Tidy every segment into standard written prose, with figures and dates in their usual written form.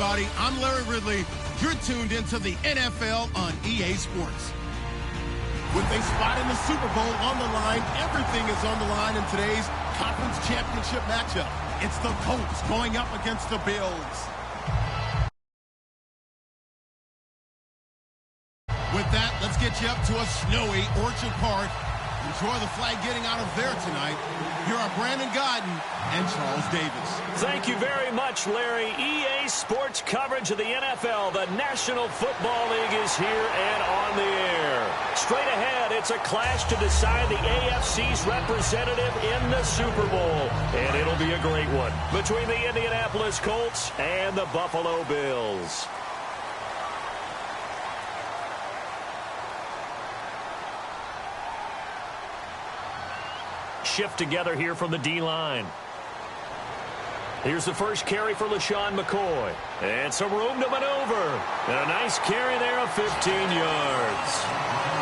everybody. I'm Larry Ridley. You're tuned into the NFL on EA Sports. With a spot in the Super Bowl on the line, everything is on the line in today's conference championship matchup. It's the Colts going up against the Bills. With that, let's get you up to a snowy Orchard Park. Enjoy the flag getting out of there tonight. Here are Brandon Godden and Charles Davis. Thank you very much, Larry. EA Sports coverage of the NFL. The National Football League is here and on the air. Straight ahead, it's a clash to decide the AFC's representative in the Super Bowl. And it'll be a great one between the Indianapolis Colts and the Buffalo Bills. Shift together here from the D-line. Here's the first carry for LaShawn McCoy. And some room to maneuver. And a nice carry there of 15 yards.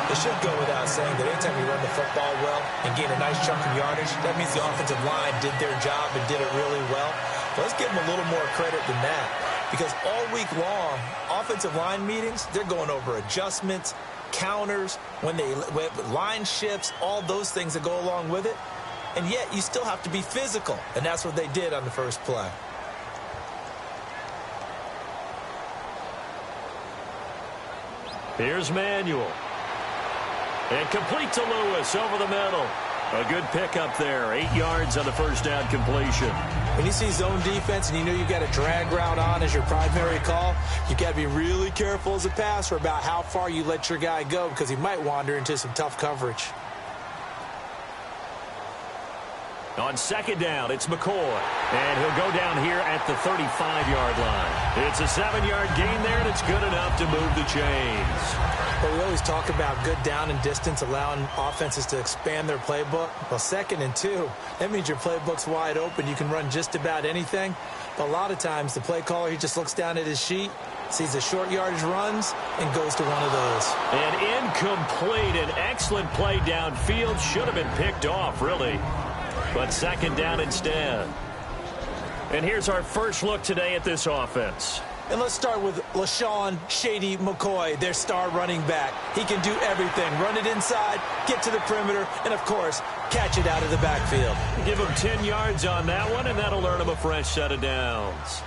It should go without saying that anytime you run the football well and gain a nice chunk of yardage, that means the offensive line did their job and did it really well. But let's give them a little more credit than that. Because all week long, offensive line meetings, they're going over adjustments, counters, when line shifts, all those things that go along with it. And yet you still have to be physical. And that's what they did on the first play. Here's Manuel. And complete to Lewis over the middle. A good pickup there. 8 yards on the first down completion. When you see zone defense and you know you've got a drag route on as your primary call, you've got to be really careful as a passer about how far you let your guy go because he might wander into some tough coverage. On second down, it's McCoy. And he'll go down here at the 35-yard line. It's a 7-yard gain there, and it's good enough to move the chains. But we always talk about good down and distance, allowing offenses to expand their playbook. Well, 2nd and 2, that means your playbook's wide open. You can run just about anything. But a lot of times, the play caller, he just looks down at his sheet, sees the short yardage runs, and goes to one of those. An incomplete, an excellent play downfield. Should have been picked off, really. But second down instead. And here's our first look today at this offense. And let's start with LaShawn Shady McCoy, their star running back. He can do everything. Run it inside, get to the perimeter, and, of course, catch it out of the backfield. Give him 10 yards on that one, and that'll earn him a fresh set of downs.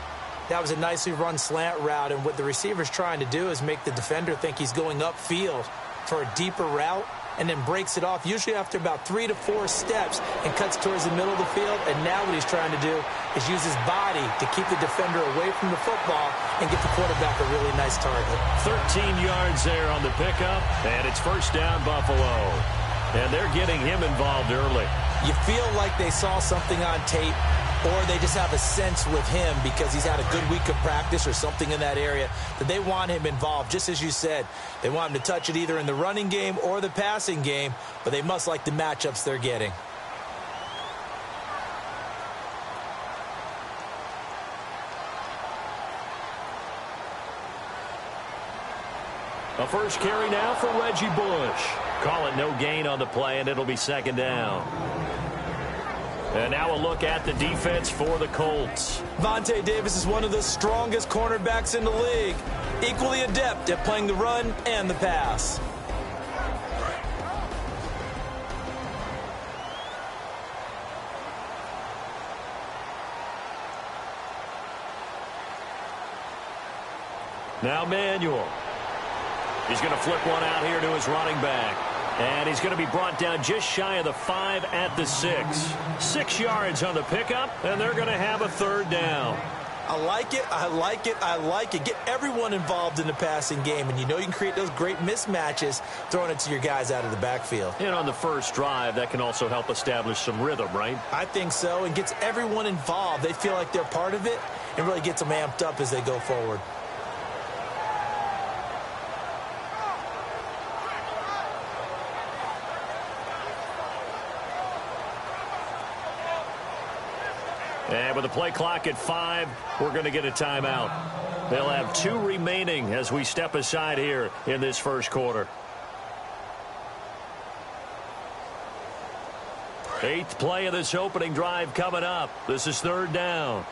That was a nicely run slant route, and what the receiver's trying to do is make the defender think he's going upfield for a deeper route, and then breaks it off, usually after about 3 to 4 steps, and cuts towards the middle of the field. And now what he's trying to do is use his body to keep the defender away from the football and get the quarterback a really nice target. 13 yards there on the pickup, and it's first down Buffalo. And they're getting him involved early. You feel like they saw something on tape, or they just have a sense with him because he's had a good week of practice or something in that area that they want him involved. Just as you said, they want him to touch it either in the running game or the passing game, but they must like the matchups they're getting. A first carry now for Reggie Bush. Call it no gain on the play, and it'll be second down. And now a look at the defense for the Colts. Vontae Davis is one of the strongest cornerbacks in the league. Equally adept at playing the run and the pass. Now Manuel. He's going to flip one out here to his running back. And he's going to be brought down just shy of the 5 at the 6. 6 yards on the pickup, and they're going to have a third down. I like it, I like it, I like it. Get everyone involved in the passing game, and you know you can create those great mismatches throwing it to your guys out of the backfield. And on the first drive, that can also help establish some rhythm, right? I think so, and gets everyone involved. They feel like they're part of it and really gets them amped up as they go forward. And with the play clock at 5, we're going to get a timeout. They'll have 2 remaining as we step aside here in this first quarter. 8th play of this opening drive coming up. This is third down.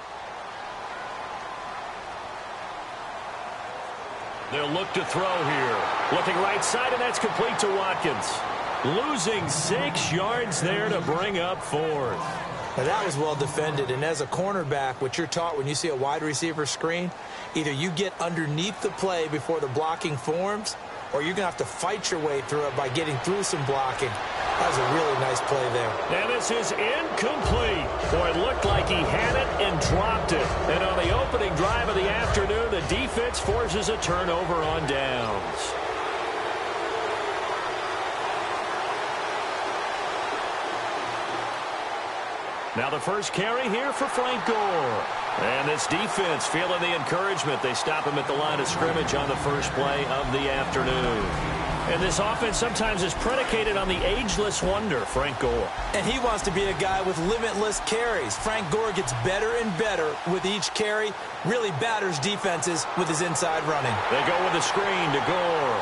They'll look to throw here. Looking right side, and that's complete to Watkins. Losing 6 yards there to bring up 4th. Now that was well defended, and as a cornerback, what you're taught when you see a wide receiver screen, either you get underneath the play before the blocking forms, or you're going to have to fight your way through it by getting through some blocking. That was a really nice play there. And this is incomplete. Boy, it looked like he had it and dropped it. And on the opening drive of the afternoon, the defense forces a turnover on downs. Now the first carry here for Frank Gore. And this defense feeling the encouragement. They stop him at the line of scrimmage on the first play of the afternoon. And this offense sometimes is predicated on the ageless wonder, Frank Gore. And he wants to be a guy with limitless carries. Frank Gore gets better and better with each carry, really batters defenses with his inside running. They go with a screen to Gore.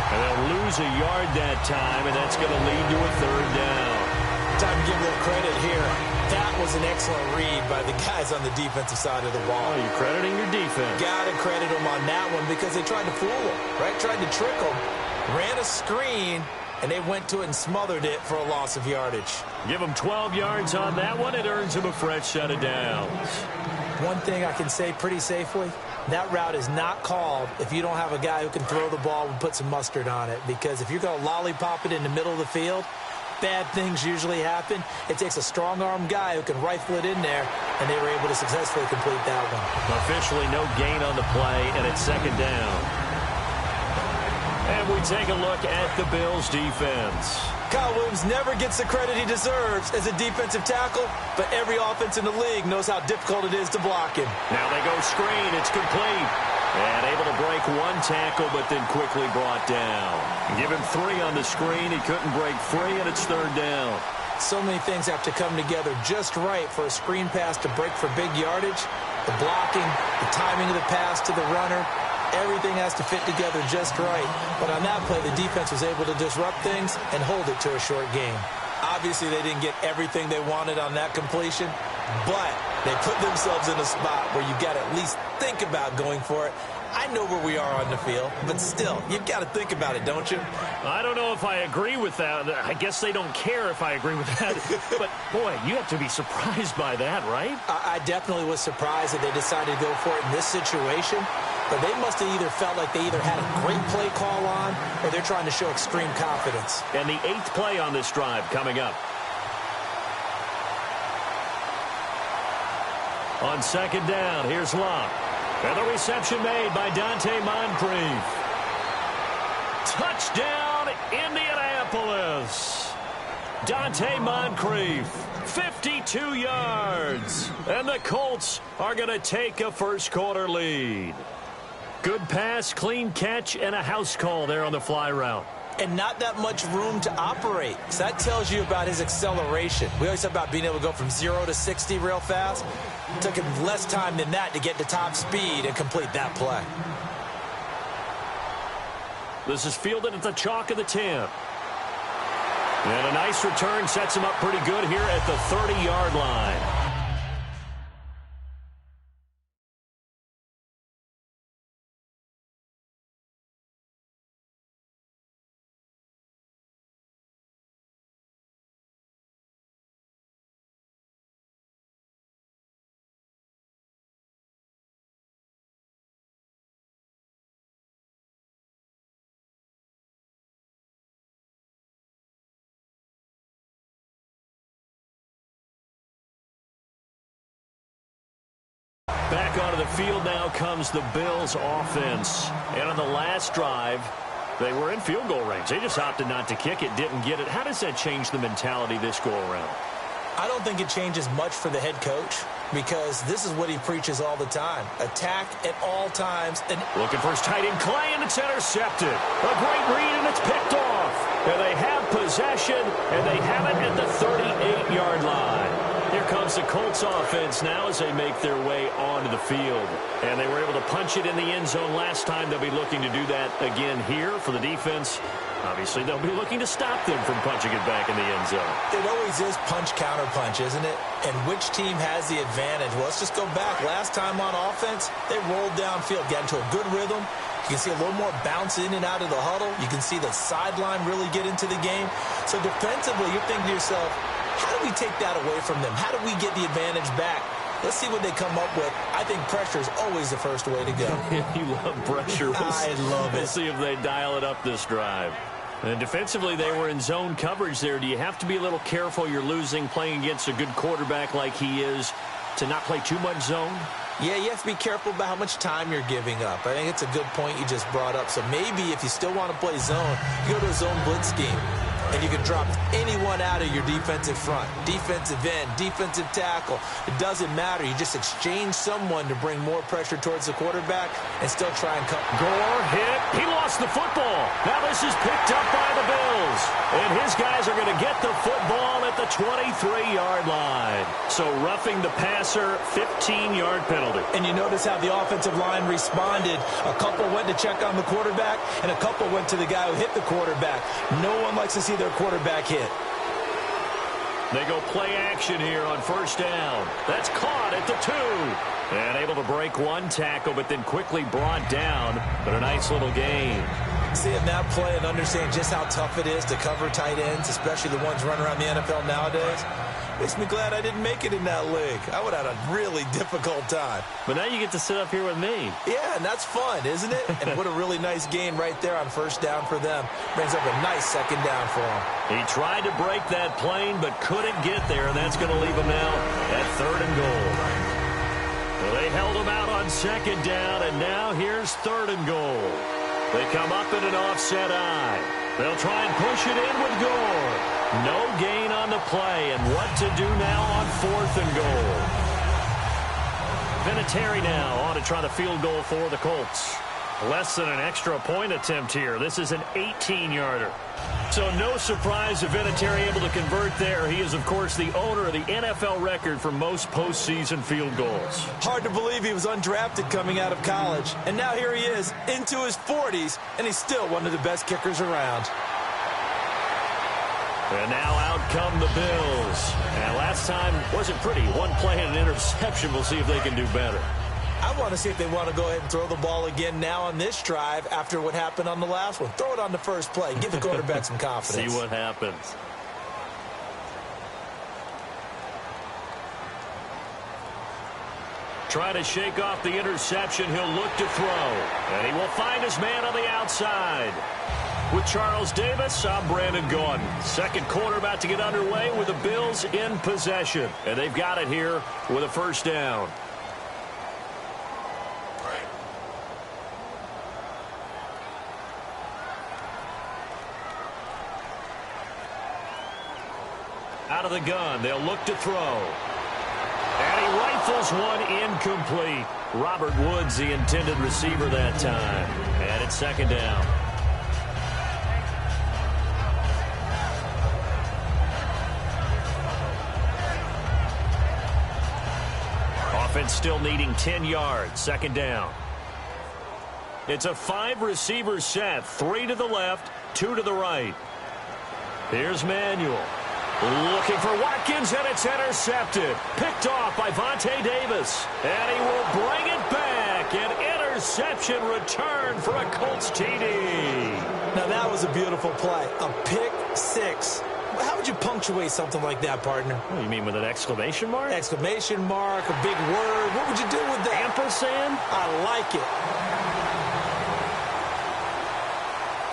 And they'll lose a yard that time, and that's going to lead to a 3rd down. Time to give a little credit here. That was an excellent read by the guys on the defensive side of the ball. Oh, you're crediting your defense. Got to credit them on that one because they tried to fool him, right? Tried to trick him. Ran a screen, and they went to it and smothered it for a loss of yardage. Give them 12 yards on that one. It earns them a fresh set of downs. One thing I can say pretty safely, that route is not called if you don't have a guy who can throw the ball and put some mustard on it. Because if you're going to lollipop it in the middle of the field, bad things usually happen. It takes a strong-arm guy who can rifle it in there, and they were able to successfully complete that one. Officially no gain on the play, and it's 2nd down. And we take a look at the Bills' defense. Kyle Williams never gets the credit he deserves as a defensive tackle, but every offense in the league knows how difficult it is to block him. Now they go screen. It's complete. And able to break 1 tackle, but then quickly brought down. Give him 3 on the screen. He couldn't break free, and it's 3rd down. So many things have to come together just right for a screen pass to break for big yardage. The blocking, the timing of the pass to the runner, everything has to fit together just right. But on that play, the defense was able to disrupt things and hold it to a short game. Obviously, they didn't get everything they wanted on that completion, but they put themselves in a spot where you got to at least think about going for it. I know where we are on the field, but still, you've got to think about it, don't you? I don't know if I agree with that. I guess they don't care if I agree with that. But, boy, you have to be surprised by that, right? I definitely was surprised that they decided to go for it in this situation. But they must have either felt like they either had a great play call on or they're trying to show extreme confidence. And the 8th play on this drive coming up. On 2nd down, here's Locke. And the reception made by Dante Moncrief. Touchdown, Indianapolis. Dante Moncrief, 52 yards. And the Colts are going to take a first-quarter lead. Good pass, clean catch, and a house call there on the fly route. And not that much room to operate. So that tells you about his acceleration. We always talk about being able to go from 0 to 60 real fast. It took him less time than that to get to top speed and complete that play. This is fielded at the chalk of the 10. And a nice return sets him up pretty good here at the 30-yard line. Back onto the field now comes the Bills offense. And on the last drive, they were in field goal range. They just opted not to kick it, didn't get it. How does that change the mentality this go-around? I don't think it changes much for the head coach because this is what he preaches all the time. Attack at all times. And looking for his tight end, Clay, and it's intercepted. A great read, and it's picked off. And they have possession, and they have it at the 38-yard line. Here comes the Colts offense now as they make their way onto the field. And they were able to punch it in the end zone last time. They'll be looking to do that again here for the defense. Obviously, they'll be looking to stop them from punching it back in the end zone. It always is punch-counter-punch, isn't it? And which team has the advantage? Well, let's just go back. Last time on offense, they rolled downfield, got into a good rhythm, You can see a little more bounce in and out of the huddle. You can see the sideline really get into the game. So defensively, you're thinking to yourself, how do we take that away from them? How do we get the advantage back? Let's see what they come up with. I think pressure is always the first way to go. You love pressure. I love it. We'll see if they dial it up this drive. And defensively, they were in zone coverage there. Do you have to be a little careful? You're losing playing against a good quarterback like he is to not play too much zone? Yeah, you have to be careful about how much time you're giving up. I think it's a good point you just brought up. So maybe if you still want to play zone, you go to a zone blitz scheme. And you can drop anyone out of your defensive front, defensive end, defensive tackle. It doesn't matter. You just exchange someone to bring more pressure towards the quarterback and still try and cut. Gore hit. He lost the football. Now this is picked up by the Bills. And his guys are going to get the football at the 23-yard line. So roughing the passer, 15-yard penalty. And you notice how the offensive line responded. A couple went to check on the quarterback, and a couple went to the guy who hit the quarterback. No one likes to see their quarterback hit. They go play action here on first down. That's caught at the 2. And able to break one tackle, but then quickly brought down. But a nice little gain. Seeing that play and understand just how tough it is to cover tight ends, especially the ones running around the NFL nowadays, makes me glad I didn't make it in that league. I would have had a really difficult time. But now you get to sit up here with me. Yeah, and that's fun, isn't it? And what a really nice gain right there on first down for them. Brings up a nice second down for him. He tried to break that plane, but couldn't get there, and that's going to leave him now at 3rd and goal. Well, they held him out on second down, and now here's 3rd and goal. They come up in an offset eye. They'll try and push it in with Gore. No gain on the play, and what to do now on 4th and goal. Vinatieri now on to try the field goal for the Colts. Less than an extra point attempt here. This is an 18-yarder. So no surprise if Vinatieri able to convert there. He is, of course, the owner of the NFL record for most postseason field goals. Hard to believe he was undrafted coming out of college. And now here he is into his 40s, and he's still one of the best kickers around. And now out come the Bills. And last time wasn't pretty. One play and an interception. We'll see if they can do better. I want to see if they want to go ahead and throw the ball again now on this drive after what happened on the last one. Throw it on the first play. Give the quarterback some confidence. See what happens. Try to shake off the interception. He'll look to throw. And he will find his man on the outside. With Charles Davis, I'm Brandon Gaudin. Second quarter about to get underway with the Bills in possession. And they've got it here with a first down. Out of the gun, they'll look to throw. And he rifles one incomplete. Robert Woods, the intended receiver that time. And it's second down. Offense still needing 10 yards. Second down. It's a 5-receiver set. 3 to the left, 2 to the right. Here's Manuel. Looking for Watkins, and it's intercepted. Picked off by Vontae Davis. And he will bring it back. An interception return for a Colts TD. Now that was a beautiful play. A pick six. How would you punctuate something like that, partner? What, you mean with an exclamation mark? Exclamation mark, a big word. What would you do with that? Ampersand? I like it.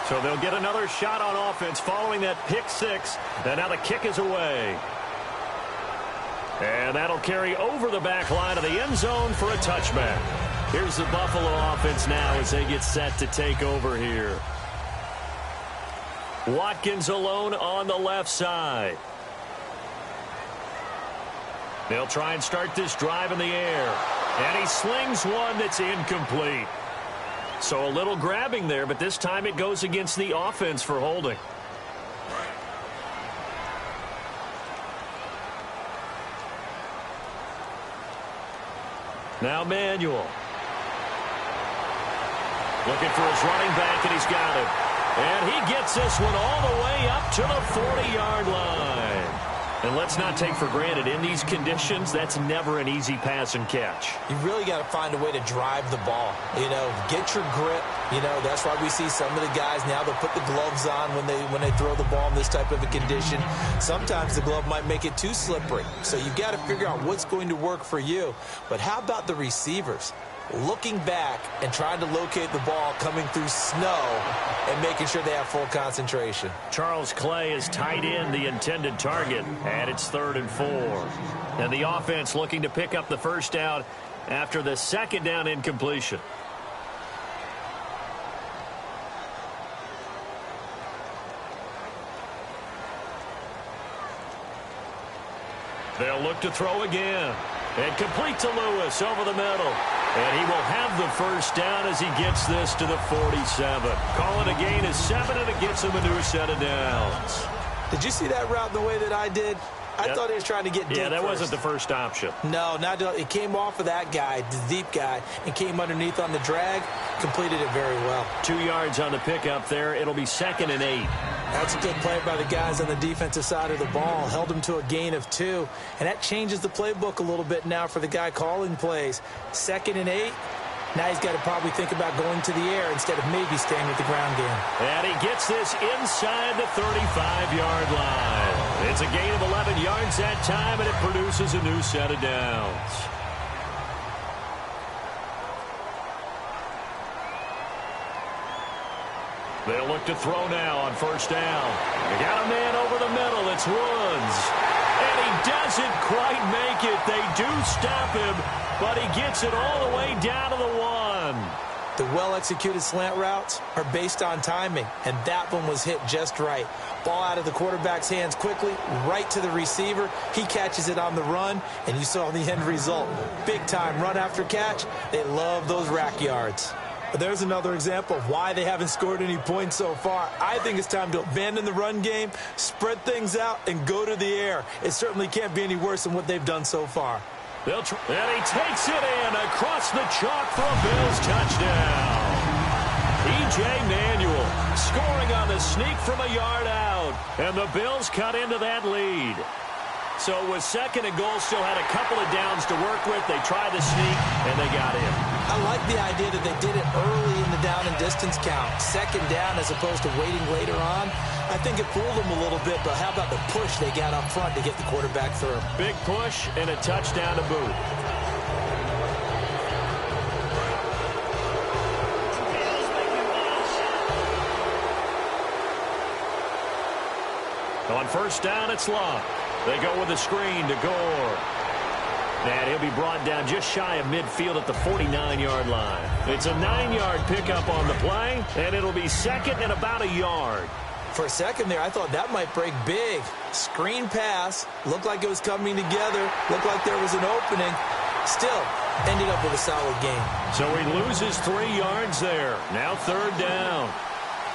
So they'll get another shot on offense following that pick six. And now the kick is away. And that'll carry over the back line of the end zone for a touchback. Here's the Buffalo offense now as they get set to take over here. Watkins alone on the left side. They'll try and start this drive in the air. And he slings one that's incomplete. So a little grabbing there, but this time it goes against the offense for holding. Now Manuel. Looking for his running back, and he's got it. And he gets this one all the way up to the 40-yard line. And let's not take for granted, in these conditions, that's never an easy pass and catch. You really got to find a way to drive the ball. Get your grip. That's why we see some of the guys now, they'll put the gloves on when they throw the ball in this type of a condition. Sometimes the glove might make it too slippery. So you've got to figure out what's going to work for you. But how about the receivers? Looking back and trying to locate the ball coming through snow and making sure they have full concentration. Charles Clay is tight in the intended target, and it's 3rd and 4. And the offense looking to pick up the first down after the second down incompletion. They'll look to throw again. And complete to Lewis over the middle. And he will have the first down as he gets this to the 47. Calling a gain of 7, and it gets him a new set of downs. Did you see that route the way that I did? I thought he was trying to get deep. Yeah, that first. wasn't the first option. No, it came off of that guy, the deep guy, and came underneath on the drag. Completed it very well. 2 yards on the pickup there. It'll be 2nd and 8. That's a good play by the guys on the defensive side of the ball. Held him to a gain of 2. And that changes the playbook a little bit now for the guy calling plays. 2nd and 8. Now he's got to probably think about going to the air instead of maybe staying with the ground game. And he gets this inside the 35-yard line. It's a gain of 11 yards that time, and it produces a new set of downs. They'll look to throw now on first down. They got a man over the middle. It's Woods. And he doesn't quite make it. They do stop him, but he gets it all the way down to the 1. The well-executed slant routes are based on timing, and that one was hit just right. Ball out of the quarterback's hands quickly, right to the receiver. He catches it on the run, and you saw the end result. Big-time run after catch. They love those rack yards. There's another example of why they haven't scored any points so far. I think it's time to abandon the run game, spread things out, and go to the air. It certainly can't be any worse than what they've done so far. And he takes it in across the chalk for a Bills touchdown. E.J. Manuel scoring on the sneak from a yard out. And the Bills cut into that lead. So with 2nd and goal, still had a couple of downs to work with. They tried the sneak, and they got in. I like the idea that they did it early in the down and distance count. 2nd down as opposed to waiting later on. I think it fooled them a little bit, but how about the push they got up front to get the quarterback through? Big push and a touchdown to boot. On first down, it's Love. They go with a screen to Gore. And he'll be brought down just shy of midfield at the 49-yard line. It's a 9-yard pickup on the play, and it'll be 2nd and about a yard. For a second there, I thought that might break big. Screen pass. Looked like it was coming together. Looked like there was an opening. Still, ended up with a solid game. So he loses 3 yards there. Now 3rd down.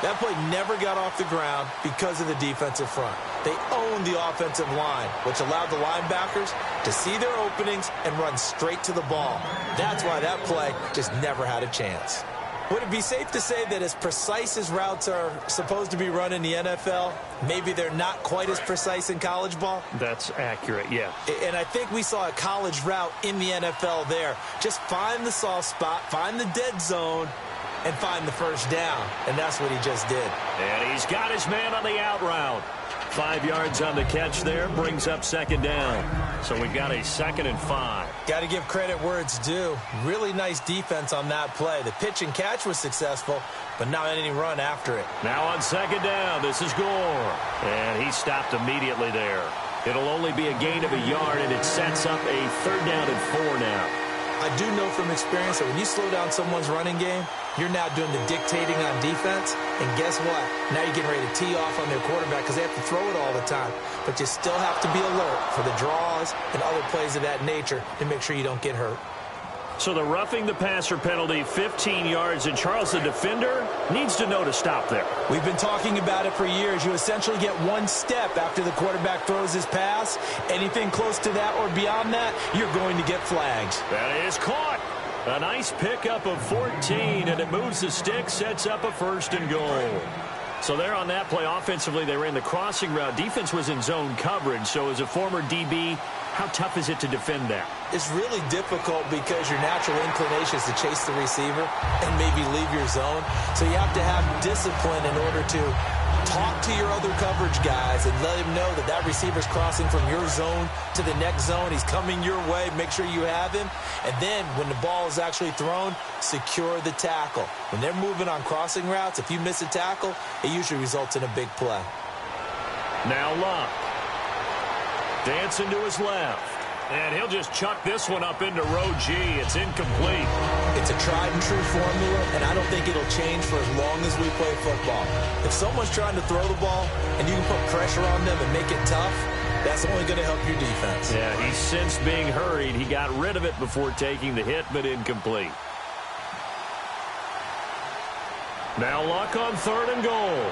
That play never got off the ground because of the defensive front. They owned the offensive line, which allowed the linebackers to see their openings and run straight to the ball. That's why that play just never had a chance. Would it be safe to say that as precise as routes are supposed to be run in the NFL, maybe they're not quite as precise in college ball? That's accurate, yeah. And I think we saw a college route in the NFL there. Just find the soft spot, find the dead zone, and find the first down. And that's what he just did. And he's got his man on the out route. 5 yards on the catch there, brings up 2nd down. So we've got a 2nd and 5. Got to give credit where it's due. Really nice defense on that play. The pitch and catch was successful, but not any run after it. Now on 2nd down, this is Gore. And he stopped immediately there. It'll only be a gain of a yard, and it sets up a 3rd down and 4 now. I do know from experience that when you slow down someone's running game, you're now doing the dictating on defense. And guess what? Now you're getting ready to tee off on their quarterback because they have to throw it all the time. But you still have to be alert for the draws and other plays of that nature to make sure you don't get hurt. So the roughing the passer penalty, 15 yards, and Charles, the defender, needs to know to stop there. We've been talking about it for years. You essentially get one step after the quarterback throws his pass. Anything close to that or beyond that, you're going to get flags. That is caught. A nice pickup of 14, and it moves the stick, sets up a 1st and goal. So there on that play, offensively, they ran the crossing route. Defense was in zone coverage. So as a former DB, how tough is it to defend that? It's really difficult because your natural inclination is to chase the receiver and maybe leave your zone. So you have to have discipline in order to talk to your other coverage guys and let him know that that receiver's crossing from your zone to the next zone. He's coming your way. Make sure you have him. And then when the ball is actually thrown, secure the tackle. When they're moving on crossing routes, if you miss a tackle, it usually results in a big play. Now Luck. Dancing to his left. And he'll just chuck this one up into row G. It's incomplete. It's a tried-and-true formula, and I don't think it'll change for as long as we play football. If someone's trying to throw the ball and you can put pressure on them and make it tough, that's only going to help your defense. Yeah, he's since being hurried. He got rid of it before taking the hit, but incomplete. Now Luck on 3rd and goal.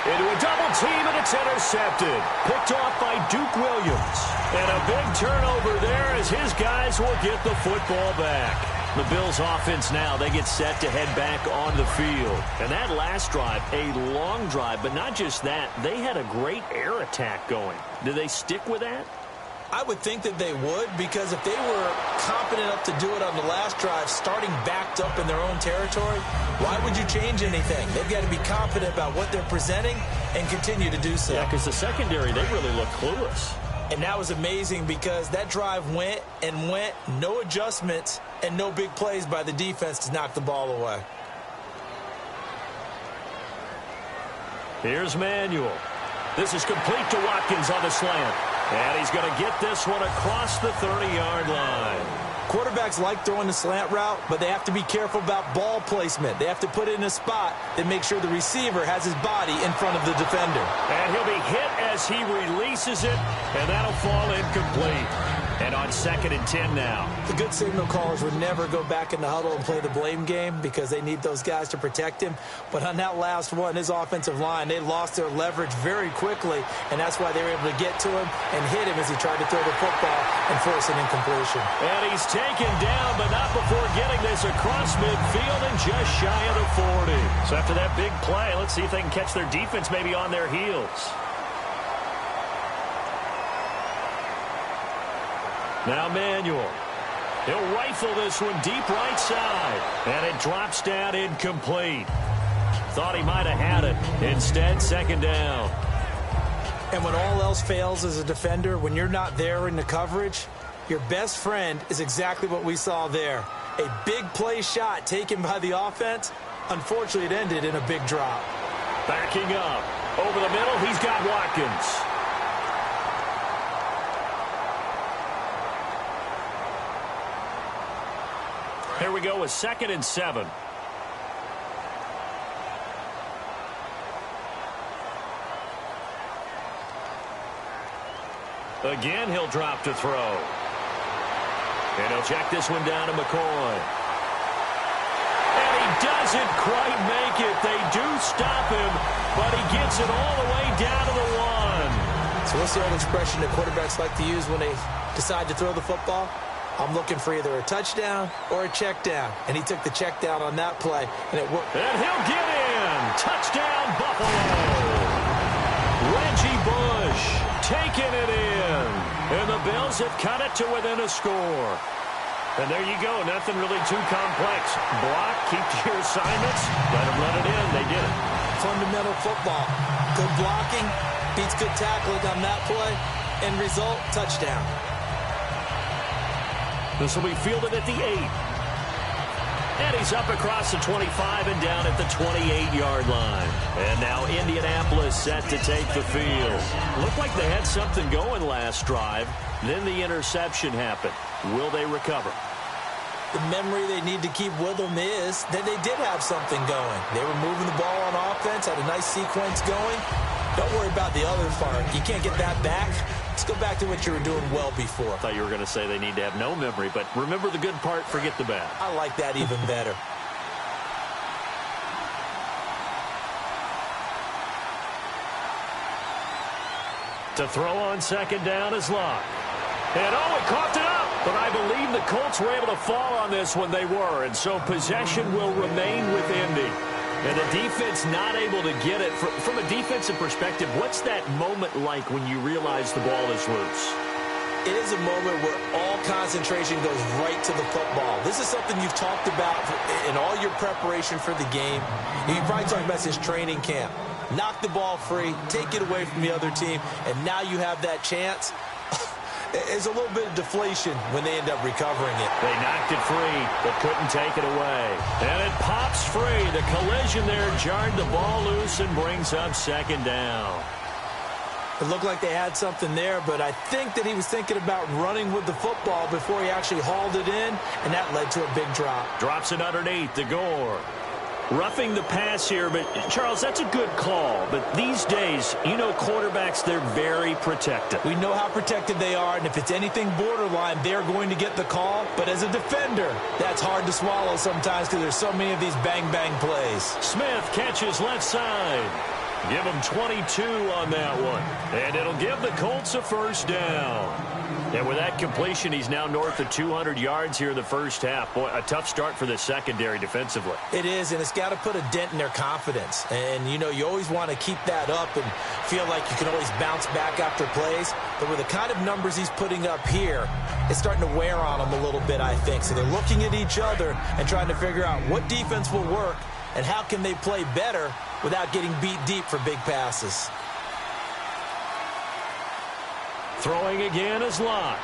Into a double team, and it's intercepted. Picked off by Duke Williams. And a big turnover there as his guys will get the football back. The Bills offense now, they get set to head back on the field. And that last drive, a long drive, but not just that. They had a great air attack going. Do they stick with that? I would think that they would, because if they were confident enough to do it on the last drive, starting backed up in their own territory, why would you change anything? They've got to be confident about what they're presenting and continue to do so. Yeah, because the secondary, they really look clueless. And that was amazing because that drive went and went, no adjustments and no big plays by the defense to knock the ball away. Here's Manuel. This is complete to Watkins on the slant. And he's going to get this one across the 30-yard line. Quarterbacks like throwing the slant route, but they have to be careful about ball placement. They have to put it in a spot that makes sure the receiver has his body in front of the defender. And he'll be hit as he releases it, and that'll fall incomplete. And on 2nd and 10 now. The good signal callers would never go back in the huddle and play the blame game because they need those guys to protect him. But on that last one, his offensive line, they lost their leverage very quickly, and that's why they were able to get to him and hit him as he tried to throw the football and force an incompletion. And he's taken down, but not before getting this across midfield and just shy of the 40. So after that big play, let's see if they can catch their defense maybe on their heels. Now Manuel. He'll rifle this one deep right side. And it drops down incomplete. Thought he might have had it. Instead, 2nd down. And when all else fails as a defender, when you're not there in the coverage, your best friend is exactly what we saw there. A big play shot taken by the offense. Unfortunately, it ended in a big drop. Backing up. Over the middle, he's got Watkins. Here we go with 2nd and 7. Again, he'll drop to throw. And he'll check this one down to McCoy. And he doesn't quite make it. They do stop him, but he gets it all the way down to the 1. So what's the old expression that quarterbacks like to use when they decide to throw the football? I'm looking for either a touchdown or a check down. And he took the check down on that play, and it worked. And he'll get in. Touchdown, Buffalo. Reggie Bush taking it in. And the Bills have cut it to within a score. And there you go. Nothing really too complex. Block, keep to your assignments. Let them run it in. They did it. Fundamental football. Good blocking beats good tackling on that play. End result, touchdown. This will be fielded at the 8. And he's up across the 25 and down at the 28-yard line. And now Indianapolis set to take the field. Looked like they had something going last drive. Then the interception happened. Will they recover? The memory they need to keep with them is that they did have something going. They were moving the ball on offense, had a nice sequence going. Don't worry about the other part. You can't get that back. Let's go back to what you were doing well before. I thought you were going to say they need to have no memory, but remember the good part, forget the bad. I like that even better. To throw on 2nd down is Luck. And he coughed it up. But I believe the Colts were able to fall on this when they were, and so possession will remain with Indy. And the defense not able to get it. From a defensive perspective, what's that moment like when you realize the ball is loose? It is a moment where all concentration goes right to the football. This is something you've talked about in all your preparation for the game. You probably talked about this training camp. Knock the ball free, take it away from the other team, and now you have that chance. It's a little bit of deflation when they end up recovering it. They knocked it free, but couldn't take it away. And it pops free. The collision there jarred the ball loose and brings up second down. It looked like they had something there, but I think that he was thinking about running with the football before he actually hauled it in, and that led to a big drop. Drops it underneath to Gore. Roughing the pass here, but, Charles, that's a good call. But these days, you know quarterbacks, they're very protective. We know how protected they are, and if it's anything borderline, they're going to get the call. But as a defender, that's hard to swallow sometimes because there's so many of these bang-bang plays. Smith catches left side. Give him 22 on that one. And it'll give the Colts a first down. And with that completion, he's now north of 200 yards here in the first half. Boy, a tough start for the secondary defensively. It is, and it's got to put a dent in their confidence. And, you know, you always want to keep that up and feel like you can always bounce back after plays. But with the kind of numbers he's putting up here, it's starting to wear on them a little bit, I think. So they're looking at each other and trying to figure out what defense will work and how can they play better without getting beat deep for big passes. Throwing again is Locke.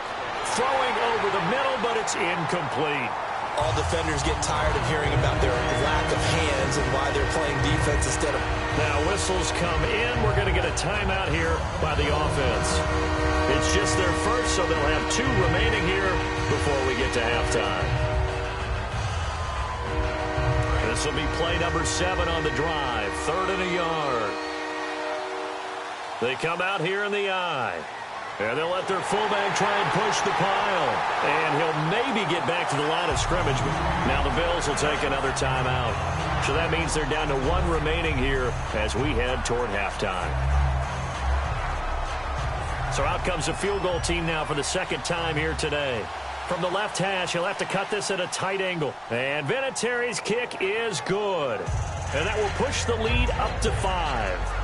Throwing over the middle, but it's incomplete. All defenders get tired of hearing about their lack of hands and why they're playing defense instead of... Now whistles come in. We're going to get a timeout here by the offense. It's just their first, so they'll have 2 remaining here before we get to halftime. This will be play number 7 on the drive. 3rd and a yard. They come out here in the I. And they'll let their fullback try and push the pile. And he'll maybe get back to the line of scrimmage. But now the Bills will take another timeout. So that means they're down to 1 remaining here as we head toward halftime. So out comes a field goal team now for the second time here today. From the left hash, he'll have to cut this at a tight angle. And Vinatieri's kick is good. And that will push the lead up to 5.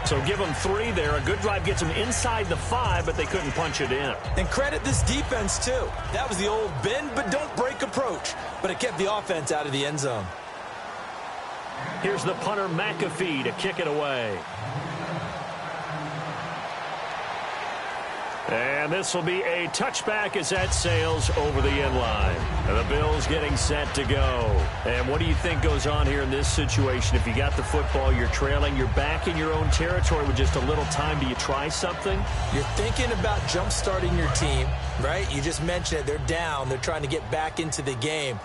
So give them 3 there. A good drive gets them inside the 5, but they couldn't punch it in. And credit this defense, too. That was the old bend but don't break approach. But it kept the offense out of the end zone. Here's the punter McAfee to kick it away. And this will be a touchback as that sails over the end line. And the Bills getting set to go. And what do you think goes on here in this situation? If you got the football, you're trailing, you're back in your own territory with just a little time. Do you try something? You're thinking about jump-starting your team, right? You just mentioned it. They're down. They're trying to get back into the game.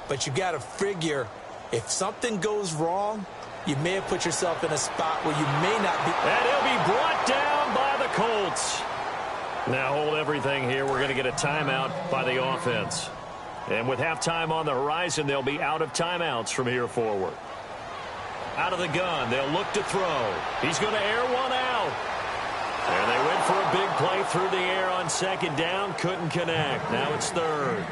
But you got to figure if something goes wrong, you may have put yourself in a spot where you may not be. And he'll be brought down by the Colts. Now hold everything here. We're going to get a timeout by the offense. And with halftime on the horizon, they'll be out of timeouts from here forward. Out of the gun, they'll look to throw. He's going to air one out. And they went for a big play through the air on second down. Couldn't connect. Now it's 3rd.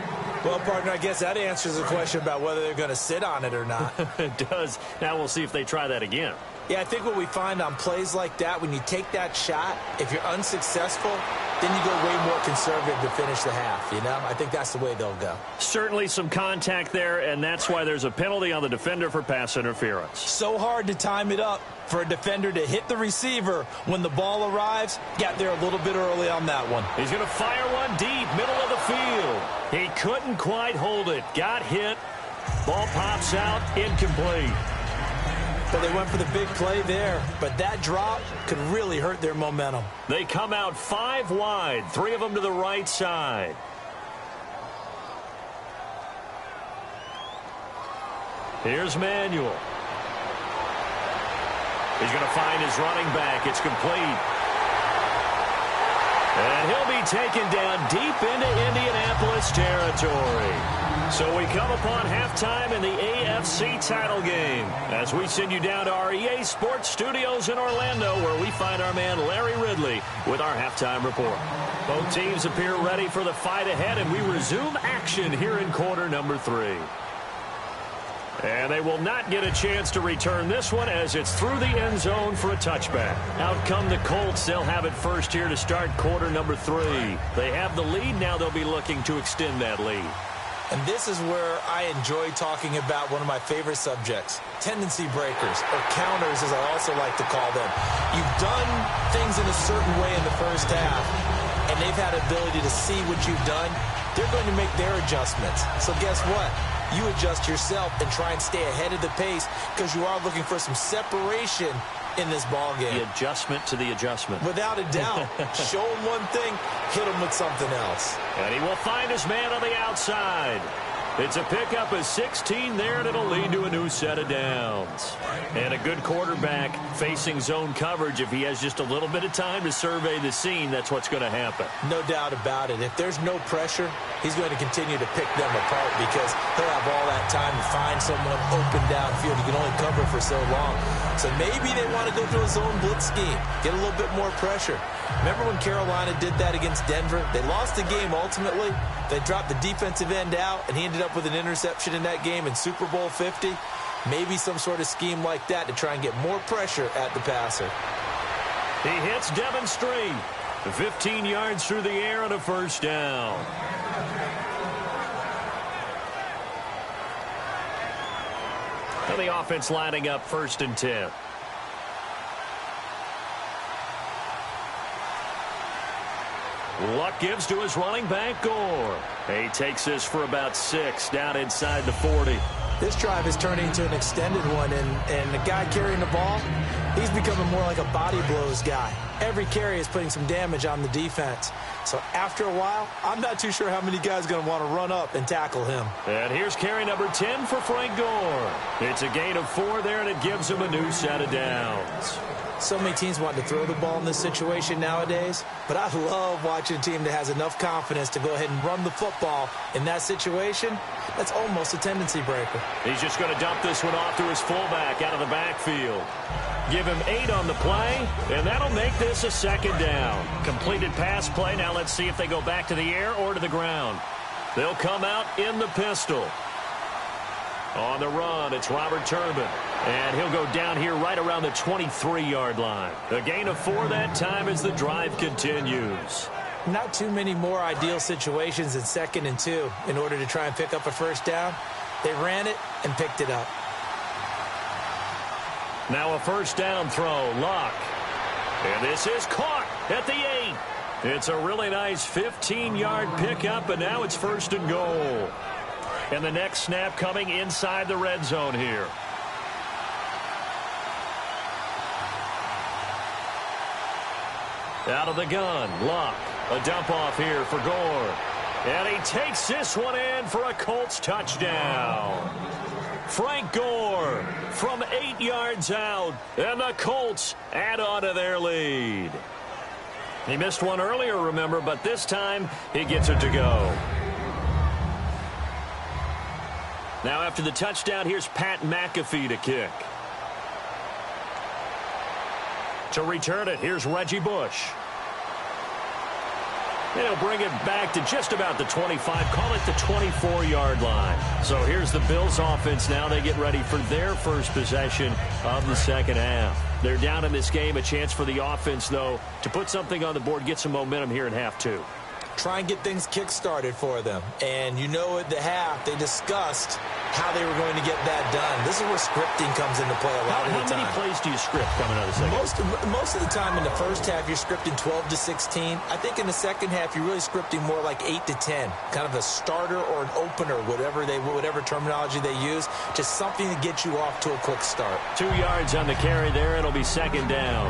Well, partner, I guess that answers the question about whether they're going to sit on it or not. It does. Now we'll see if they try that again. Yeah, I think what we find on plays like that, when you take that shot, if you're unsuccessful, then you go way more conservative to finish the half, you know? I think that's the way they'll go. Certainly some contact there, and that's why there's a penalty on the defender for pass interference. So hard to time it up for a defender to hit the receiver when the ball arrives. Got there a little bit early on that one. He's going to fire one deep, middle of the field. He couldn't quite hold it. Got hit. Ball pops out, incomplete. But they went for the big play there. But that drop could really hurt their momentum. They come out 5 wide, 3 of them to the right side. Here's Manuel. He's going to find his running back. It's complete. And he'll be taken down deep into Indianapolis territory. So we come upon halftime in the AFC title game as we send you down to our EA Sports Studios in Orlando, where we find our man Larry Ridley with our halftime report. Both teams appear ready for the fight ahead, and we resume action here in quarter number 3. And they will not get a chance to return this one as it's through the end zone for a touchback. Out come the Colts. They'll have it first here to start quarter number 3. They have the lead. Now they'll be looking to extend that lead. And this is where I enjoy talking about one of my favorite subjects, tendency breakers, or counters as I also like to call them. You've done things in a certain way in the first half, and they've had ability to see what you've done. They're going to make their adjustments. So guess what? You adjust yourself and try and stay ahead of the pace because you are looking for some separation in this ball game. The adjustment to the adjustment. Without a doubt. Show him one thing, hit him with something else. And he will find his man on the outside. It's a pickup of 16 there, and it'll lead to a new set of downs. And a good quarterback facing zone coverage, if he has just a little bit of time to survey the scene, that's what's going to happen. No doubt about it. If there's no pressure, he's going to continue to pick them apart because he'll have all that time to find someone open downfield. He can only cover for so long. So maybe they want to go to a zone blitz scheme, get a little bit more pressure. Remember when Carolina did that against Denver? They lost the game ultimately. They dropped the defensive end out, and he ended up with an interception in that game in Super Bowl 50. Maybe some sort of scheme like that to try and get more pressure at the passer. He hits Devin Street. 15 yards through the air on a first down. And the offense lining up 1st and 10. Luck gives to his running back, Gore. He takes this for about 6 down inside the 40. This drive is turning into an extended one, and the guy carrying the ball, he's becoming more like a body blows guy. Every carry is putting some damage on the defense. So after a while, I'm not too sure how many guys are going to want to run up and tackle him. And here's carry number 10 for Frank Gore. It's a gain of 4 there, and it gives him a new set of downs. So many teams want to throw the ball in this situation nowadays, but I love watching a team that has enough confidence to go ahead and run the football in that situation. That's almost a tendency breaker. He's just going to dump this one off to his fullback out of the backfield. Give him 8 on the play, and that'll make this a 2nd down. Completed pass play. Now let's see if they go back to the air or to the ground. They'll come out in the pistol. On the run, it's Robert Turbin. And he'll go down here right around the 23-yard line. A gain of 4 that time as the drive continues. Not too many more ideal situations in 2nd and 2 in order to try and pick up a first down. They ran it and picked it up. Now a first down throw, Luck. And this is caught at the 8. It's a really nice 15-yard pickup, and now it's 1st and goal. And the next snap coming inside the red zone here. Out of the gun, Luck. A dump off here for Gore. And he takes this one in for a Colts touchdown. Frank Gore from 8 yards out. And the Colts add on to their lead. He missed one earlier, remember, but this time he gets it to go. Now after the touchdown, here's Pat McAfee to kick. To return it, here's Reggie Bush. And he'll bring it back to just about the 25, call it the 24-yard line. So here's the Bills offense now. They get ready for their first possession of the 2nd half. They're down in this game. A chance for the offense, though, to put something on the board, get some momentum here in half 2. Try and get things kick-started for them. And you know at the half, they discussed how they were going to get that done. This is where scripting comes into play a lot of the time. How many plays do you script coming out of the second? Most of the time in the first half, you're scripting 12 to 16. I think in the second half, you're really scripting more like 8 to 10. Kind of a starter or an opener, whatever terminology they use. Just something to get you off to a quick start. 2 yards on the carry there. It'll be 2nd down.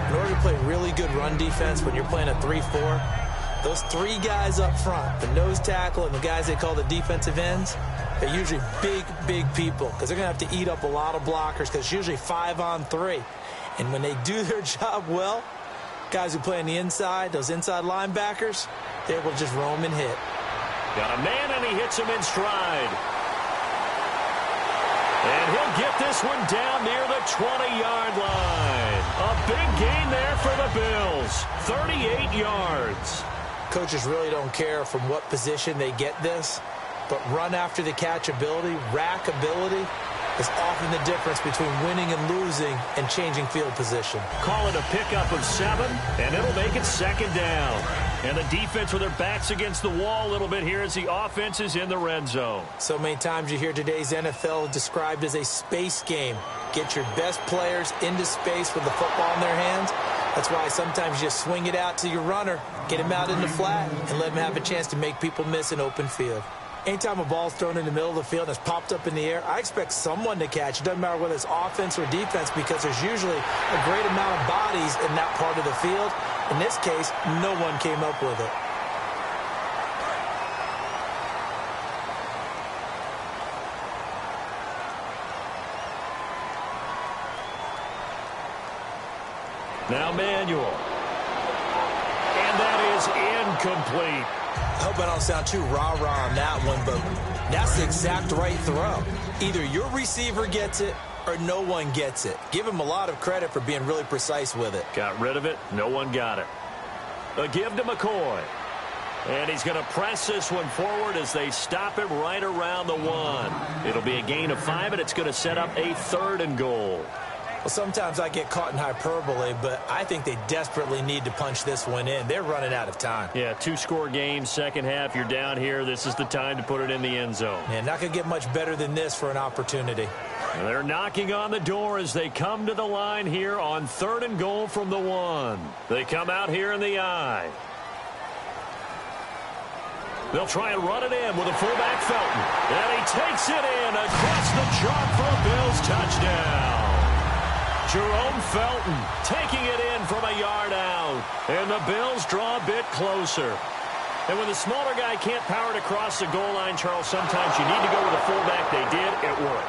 In order to play really good run defense when you're playing a 3-4, those 3 guys up front, the nose tackle and the guys they call the defensive ends, they're usually big people because they're going to have to eat up a lot of blockers because it's usually 5 on 3. And when they do their job well, guys who play on the inside, those inside linebackers, they will just roam and hit. Got a man, and he hits him in stride. And he'll get this one down near the 20-yard line. A big gain there for the Bills, 38 yards. Coaches really don't care from what position they get this, but run after the catch ability, rack ability, is often the difference between winning and losing and changing field position. Call it a pickup of 7, and it'll make it second down. And the defense with their backs against the wall a little bit here as the offense is in the red zone. So many times you hear today's NFL described as a space game. Get your best players into space with the football in their hands. That's why sometimes you just swing it out to your runner, get him out in the flat, and let him have a chance to make people miss an open field. Anytime a ball's thrown in the middle of the field and it's popped up in the air, I expect someone to catch. It doesn't matter whether it's offense or defense because there's usually a great amount of bodies in that part of the field. In this case, no one came up with it. Now Manuel. And that is incomplete. I hope I don't sound too rah-rah on that one, but that's the exact right throw. Either your receiver gets it or no one gets it. Give him a lot of credit for being really precise with it. Got rid of it. No one got it. A give to McCoy. And he's going to press this one forward as they stop him right around the 1. It'll be a gain of 5, and it's going to set up a 3rd and goal. Well, sometimes I get caught in hyperbole, but I think they desperately need to punch this one in. They're running out of time. Yeah, 2-score game, second half. You're down here. This is the time to put it in the end zone. Yeah, not going to get much better than this for an opportunity. And they're knocking on the door as they come to the line here on 3rd and goal from the 1. They come out here in the I. They'll try and run it in with a fullback Felton. And he takes it in across the chalk for a Bills touchdown. Jerome Felton taking it in from a yard out. And the Bills draw a bit closer. And when the smaller guy can't power it across the goal line, Charles, sometimes you need to go with a fullback. They did. It worked.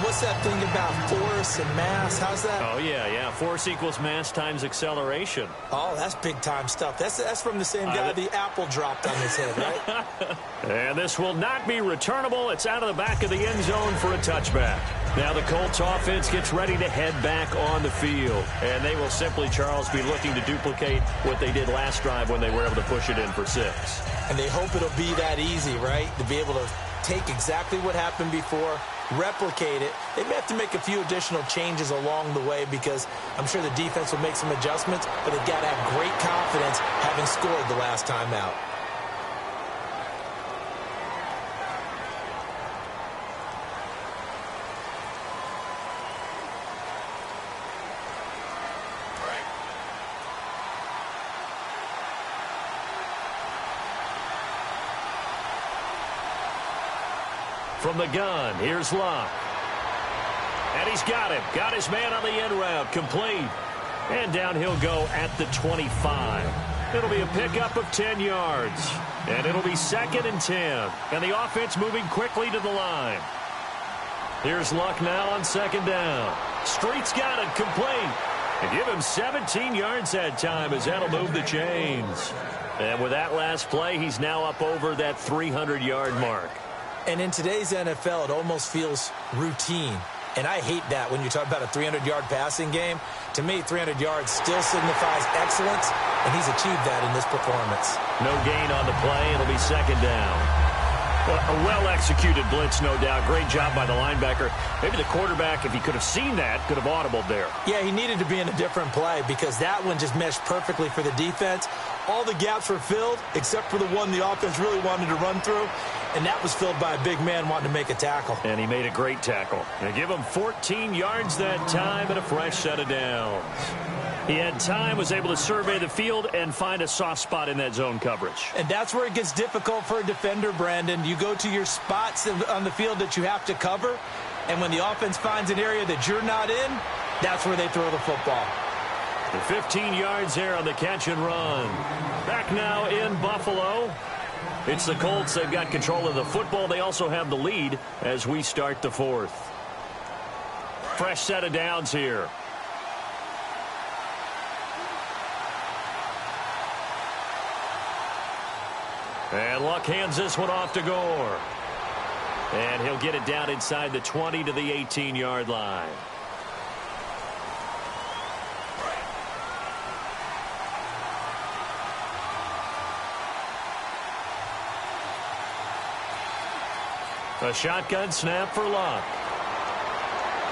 What's that thing about force and mass? How's that? Oh, yeah. Force equals mass times acceleration. Oh, that's big-time stuff. That's from the same guy the apple dropped on his head, right? And this will not be returnable. It's out of the back of the end zone for a touchback. Now the Colts offense gets ready to head back on the field. And they will simply, Charles, be looking to duplicate what they did last drive when they were able to push it in for 6. And they hope it'll be that easy, right? To be able to take exactly what happened before, replicate it. They may have to make a few additional changes along the way because I'm sure the defense will make some adjustments, but they've got to have great confidence having scored the last time out. From the gun, here's Luck. And he's got him. Got his man on the end route. Complete. And down he'll go at the 25. It'll be a pickup of 10 yards. And it'll be 2nd and 10. And the offense moving quickly to the line. Here's Luck now on 2nd down. Street's got it. Complete. And give him 17 yards that time as that'll move the chains. And with that last play, he's now up over that 300-yard mark. And in today's NFL, it almost feels routine. And I hate that when you talk about a 300-yard passing game. To me, 300 yards still signifies excellence, and he's achieved that in this performance. No gain on the play. It'll be 2nd down. A well-executed blitz, no doubt. Great job by the linebacker. Maybe the quarterback, if he could have seen that, could have audibled there. Yeah, he needed to be in a different play because that one just meshed perfectly for the defense. All the gaps were filled except for the one the offense really wanted to run through, and that was filled by a big man wanting to make a tackle. And he made a great tackle. They give him 14 yards that time and a fresh set of downs. He had time, was able to survey the field and find a soft spot in that zone coverage. And that's where it gets difficult for a defender, Brandon. You go to your spots on the field that you have to cover, and when the offense finds an area that you're not in, that's where they throw the football. The 15 yards there on the catch and run. Back now in Buffalo. It's the Colts. They've got control of the football. They also have the lead as we start the 4th. Fresh set of downs here. And Luck hands this one off to Gore. And he'll get it down inside the 20 to the 18-yard line. A shotgun snap for Luck.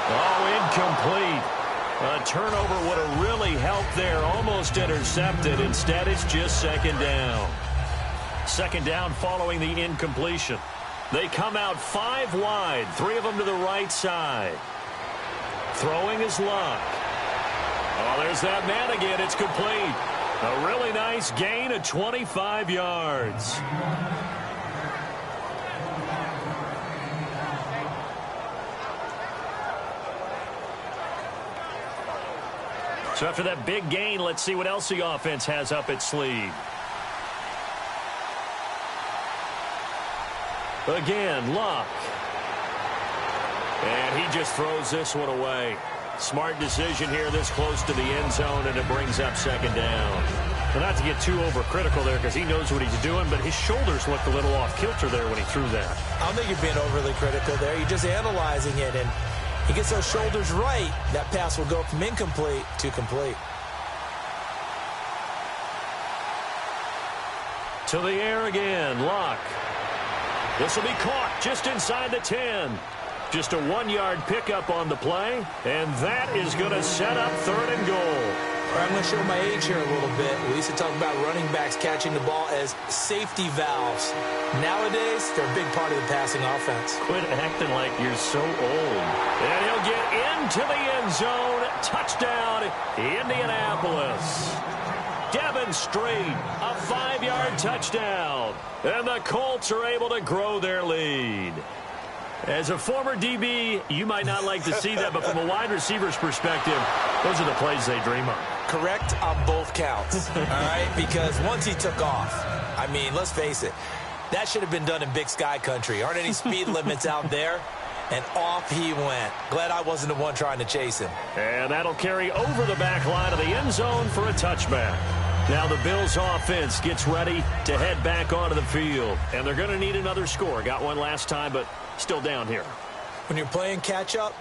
Oh, incomplete. A turnover would have really helped there. Almost intercepted. Instead, it's just second down. Second down following the incompletion. They come out 5 wide. 3 of them to the right side. Throwing is Luck. Oh, there's that man again. It's complete. A really nice gain of 25 yards. So after that big gain, let's see what else the offense has up its sleeve. Again, Luck. And he just throws this one away. Smart decision here this close to the end zone, and it brings up second down. Well, not to get too overcritical there because he knows what he's doing, but his shoulders looked a little off kilter there when he threw that. I don't think you're being overly critical there. You're just analyzing it, and he gets those shoulders right. That pass will go from incomplete to complete. To the air again, Luck. This will be caught just inside the 10. Just a 1-yard pickup on the play, and that is going to set up 3rd and goal. I'm going to show my age here a little bit. We used to talk about running backs catching the ball as safety valves. Nowadays, they're a big part of the passing offense. Quit acting like you're so old. And he'll get into the end zone. Touchdown, Indianapolis. Devin Street, a 5-yard touchdown. And the Colts are able to grow their lead. As a former DB, you might not like to see that, but from a wide receiver's perspective, those are the plays they dream of. Correct on both counts, all right? Because once he took off, I mean, let's face it, that should have been done in Big Sky country. Aren't any speed limits out there? And off he went. Glad I wasn't the one trying to chase him. And that'll carry over the back line of the end zone for a touchback. Now the Bills offense gets ready to head back onto the field. And they're going to need another score. Got one last time, but still down here. When you're playing catch-up,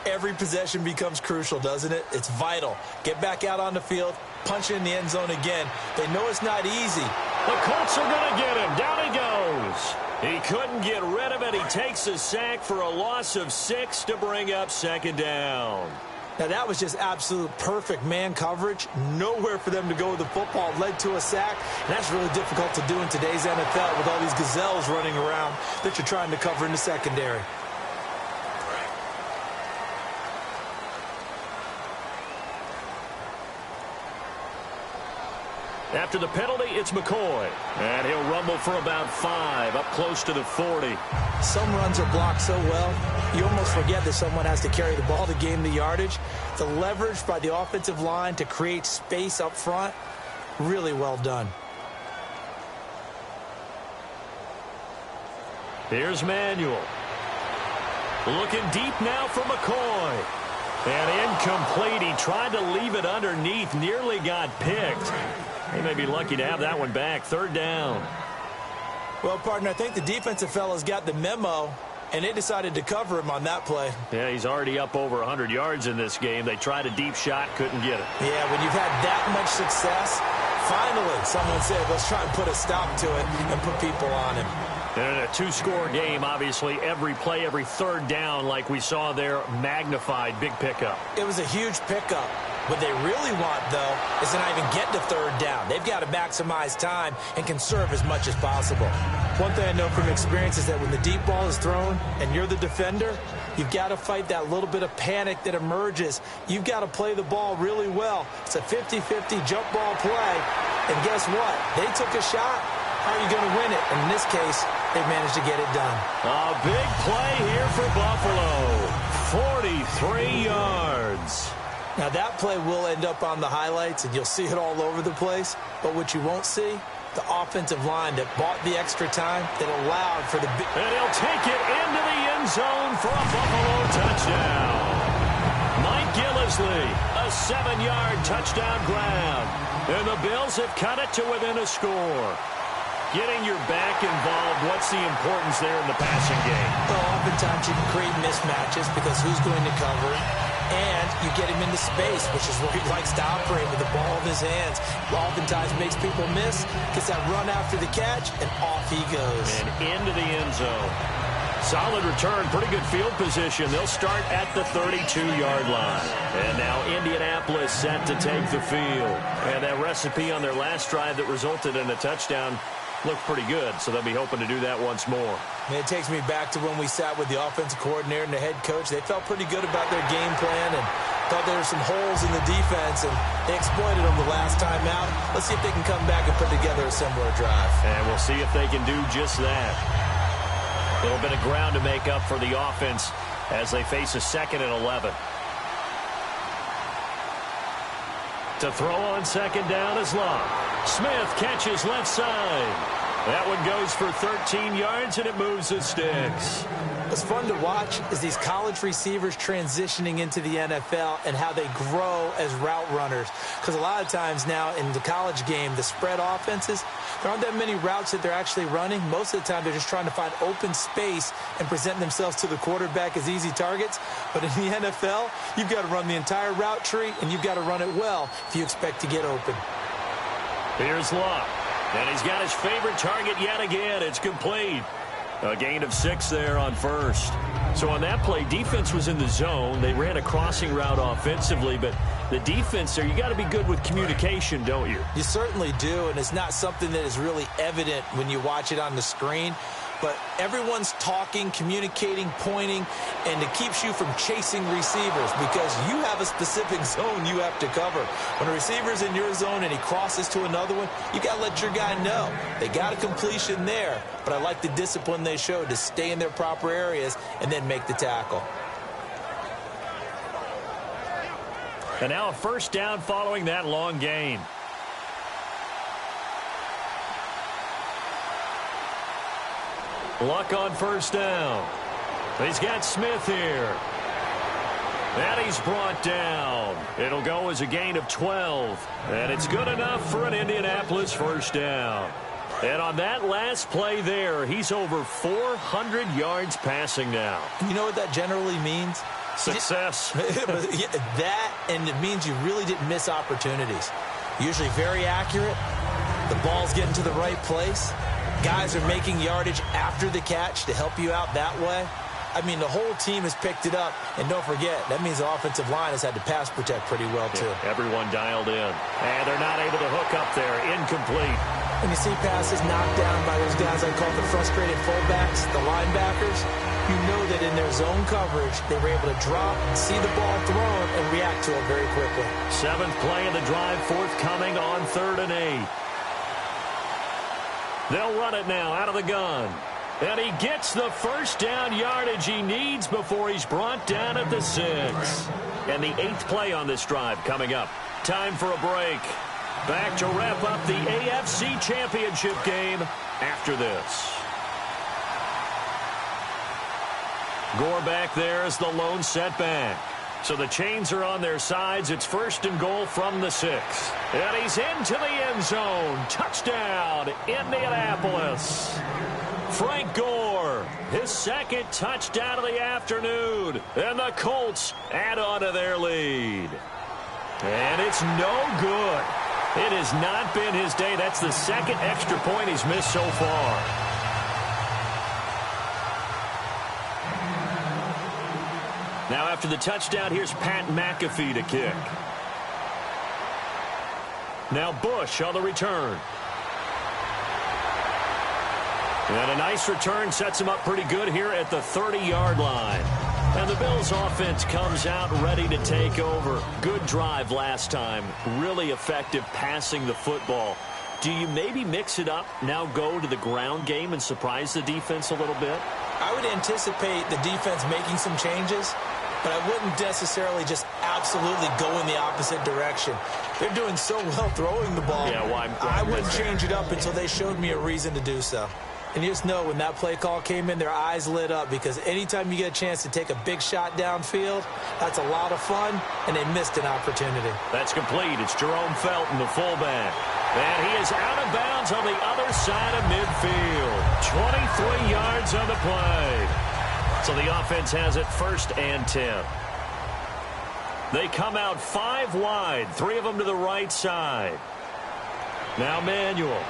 every possession becomes crucial, doesn't it? It's vital. Get back out on the field, punch in the end zone again. They know it's not easy. The Colts are going to get him. Down he goes. He couldn't get rid of it. He takes a sack for a loss of 6 to bring up second down. Now, that was just absolute perfect man coverage. Nowhere for them to go with the football. Led to a sack. And that's really difficult to do in today's NFL with all these gazelles running around that you're trying to cover in the secondary. After the penalty, it's McCoy. And he'll rumble for about 5, up close to the 40. Some runs are blocked so well, you almost forget that someone has to carry the ball to gain the yardage. The leverage by the offensive line to create space up front, really well done. Here's Manuel. Looking deep now for McCoy. And incomplete. He tried to leave it underneath, nearly got picked. They may be lucky to have that one back. 3rd down. Well, partner, I think the defensive fellas got the memo, and they decided to cover him on that play. Yeah, he's already up over 100 yards in this game. They tried a deep shot, couldn't get it. Yeah, when you've had that much success, finally someone said, let's try and put a stop to it and put people on him. And in a 2-score game, obviously, every play, every 3rd down, like we saw there, magnified, big pickup. It was a huge pickup. What they really want, though, is to not even get to 3rd down. They've got to maximize time and conserve as much as possible. One thing I know from experience is that when the deep ball is thrown and you're the defender, you've got to fight that little bit of panic that emerges. You've got to play the ball really well. It's a 50-50 jump ball play. And guess what? They took a shot. How are you going to win it? And in this case, they managed to get it done. A big play here for Buffalo. 43 yards. Now, that play will end up on the highlights, and you'll see it all over the place. But what you won't see, the offensive line that bought the extra time, that allowed for the big... And he'll take it into the end zone for a Buffalo touchdown. Mike Gillislee, a 7-yard touchdown grab. And the Bills have cut it to within a score. Getting your back involved, what's the importance there in the passing game? Well, oftentimes you can create mismatches because who's going to cover it? And you get him into space, which is where he likes to operate with the ball in his hands. Oftentimes makes people miss, gets that run after the catch, and off he goes. And into the end zone. Solid return, pretty good field position. They'll start at the 32-yard line. And now Indianapolis set to take the field. And that recipe on their last drive that resulted in a touchdown looked pretty good, so they'll be hoping to do that once more. Man, it takes me back to when we sat with the offensive coordinator and the head coach. They felt pretty good about their game plan and thought there were some holes in the defense, and they exploited them the last time out. Let's see if they can come back and put together a similar drive. And we'll see if they can do just that. A little bit of ground to make up for the offense as they face a 2nd and 11. To throw on 2nd down is Locke. Smith catches left side. That one goes for 13 yards, and it moves the sticks. What's fun to watch is these college receivers transitioning into the NFL and how they grow as route runners. Because a lot of times now in the college game, the spread offenses, there aren't that many routes that they're actually running. Most of the time, they're just trying to find open space and present themselves to the quarterback as easy targets. But in the NFL, you've got to run the entire route tree, and you've got to run it well if you expect to get open. Here's Locke. And he's got his favorite target yet again. It's complete. A gain of 6 there on first. So on that play, defense was in the zone. They ran a crossing route offensively, but the defense there, you got to be good with communication, don't you? You certainly do, and it's not something that is really evident when you watch it on the screen. But everyone's talking, communicating, pointing, and it keeps you from chasing receivers because you have a specific zone you have to cover. When a receiver's in your zone and he crosses to another one, you got to let your guy know. They got a completion there, but I like the discipline they showed to stay in their proper areas and then make the tackle. And now a first down following that long gain. Luck on first down. He's got Smith here. And he's brought down. It'll go as a gain of 12. And it's good enough for an Indianapolis first down. And on that last play there, he's over 400 yards passing now. You know what that generally means? Success. That, and it means you really didn't miss opportunities. Usually very accurate. The ball's getting to the right place. Guys are making yardage after the catch to help you out that way. I mean, the whole team has picked it up. And don't forget, that means the offensive line has had to pass protect pretty well, too. Yeah, everyone dialed in. And they're not able to hook up there. Incomplete. When you see passes knocked down by those guys I call the frustrated fullbacks, the linebackers, you know that in their zone coverage, they were able to drop, see the ball thrown, and react to it very quickly. 7th play of the drive, forthcoming on 3rd and 8. They'll run it now out of the gun. And he gets the first down yardage he needs before he's brought down at the 6. And the 8th play on this drive coming up. Time for a break. Back to wrap up the AFC Championship game after this. Gore back there is the lone setback. So the chains are on their sides. It's 1st and goal from the 6. And he's into the end zone. Touchdown, Indianapolis. Frank Gore, his 2nd touchdown of the afternoon. And the Colts add on to their lead. And it's no good. It has not been his day. That's the 2nd extra point he's missed so far. Now after the touchdown, here's Pat McAfee to kick. Now Bush on the return. And a nice return sets him up pretty good here at the 30-yard line. And the Bills offense comes out ready to take over. Good drive last time. Really effective passing the football. Do you maybe mix it up, now go to the ground game and surprise the defense a little bit? I would anticipate the defense making some changes, but I wouldn't necessarily just absolutely go in the opposite direction. They're doing so well throwing the ball. Yeah, well, I wouldn't change it up until they showed me a reason to do so. And you just know when that play call came in, their eyes lit up because anytime you get a chance to take a big shot downfield, that's a lot of fun, and they missed an opportunity. That's complete. It's Jerome Felton, the fullback. And he is out of bounds on the other side of midfield. 23 yards on the play. So the offense has it 1st and 10. They come out 5 wide, 3 of them to the right side. Now Manuel.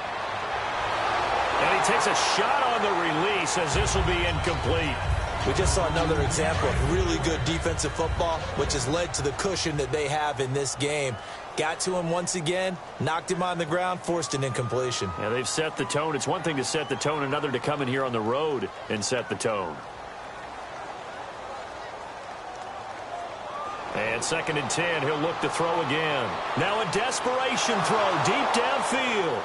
And he takes a shot on the release as this will be incomplete. We just saw another example of really good defensive football, which has led to the cushion that they have in this game. Got to him once again, knocked him on the ground, forced an incompletion. Yeah, they've set the tone. It's one thing to set the tone, another to come in here on the road and set the tone. And 2nd and 10, he'll look to throw again. Now a desperation throw deep downfield.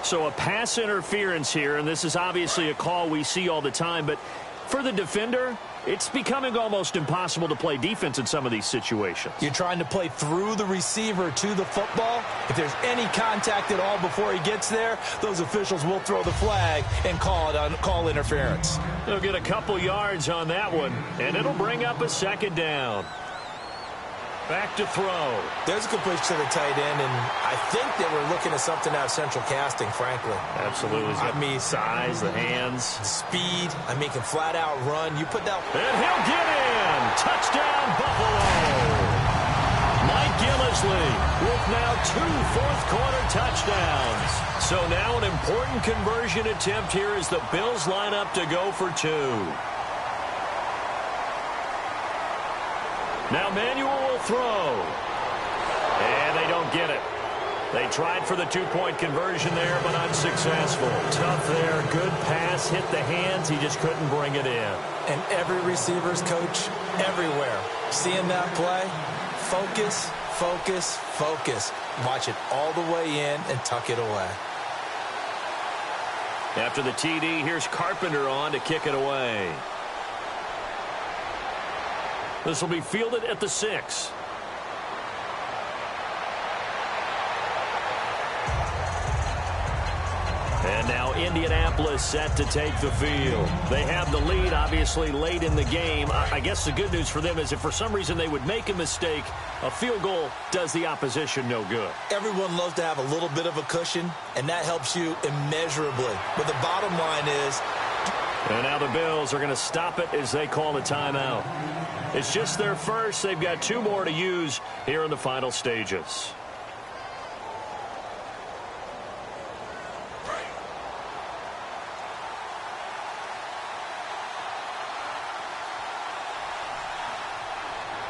So a pass interference here, and this is obviously a call we see all the time, but for the defender, it's becoming almost impossible to play defense in some of these situations. You're trying to play through the receiver to the football. If there's any contact at all before he gets there, those officials will throw the flag and call interference. They'll get a couple yards on that one, and it'll bring up a 2nd down. Back to throw. There's a completion to the tight end, and I think they were looking at something out of central casting, frankly. Absolutely. He's got size, the hands. Speed. I mean, can flat out run. You put that. And he'll get in. Touchdown, Buffalo. Mike Gillislee with now 2 fourth-quarter touchdowns. So now an important conversion attempt here as the Bills line up to go for 2. Now Manuel will throw. And they don't get it. They tried for the 2-point conversion there, but unsuccessful. Tough there. Good pass. Hit the hands. He just couldn't bring it in. And every receiver's coach everywhere. Seeing that play, focus, focus, focus. Watch it all the way in and tuck it away. After the TD, here's Carpenter on to kick it away. This will be fielded at the 6. And now Indianapolis set to take the field. They have the lead, obviously, late in the game. I guess the good news for them is if for some reason they would make a mistake, a field goal does the opposition no good. Everyone loves to have a little bit of a cushion, and that helps you immeasurably. But the bottom line is... And now the Bills are going to stop it as they call a timeout. It's just their first. They've got 2 more to use here in the final stages.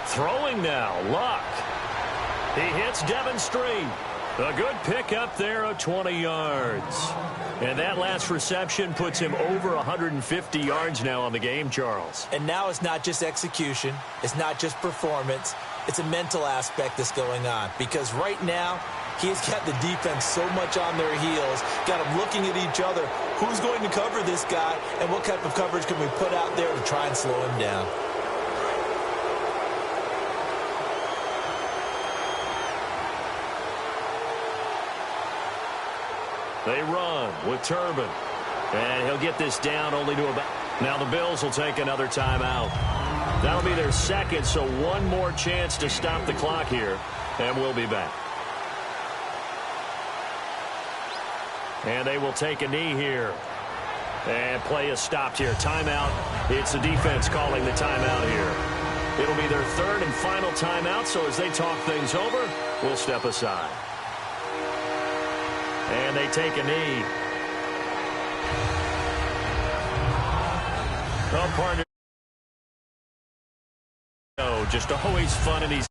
Throwing now, Luck. He hits Devon Street. A good pickup there of 20 yards. And that last reception puts him over 150 yards now on the game, Charles. And now it's not just execution. It's not just performance. It's a mental aspect that's going on. Because right now, he's got the defense so much on their heels, got them looking at each other. Who's going to cover this guy, and what type of coverage can we put out there to try and slow him down? They run with Turbin. And he'll get this down only to about... Now the Bills will take another timeout. That'll be their 2nd, so 1 more chance to stop the clock here. And we'll be back. And they will take a knee here. And play is stopped here. Timeout. It's the defense calling the timeout here. It'll be their 3rd and final timeout, so as they talk things over, we'll step aside. And they take a knee. Oh, partner. Just always fun in these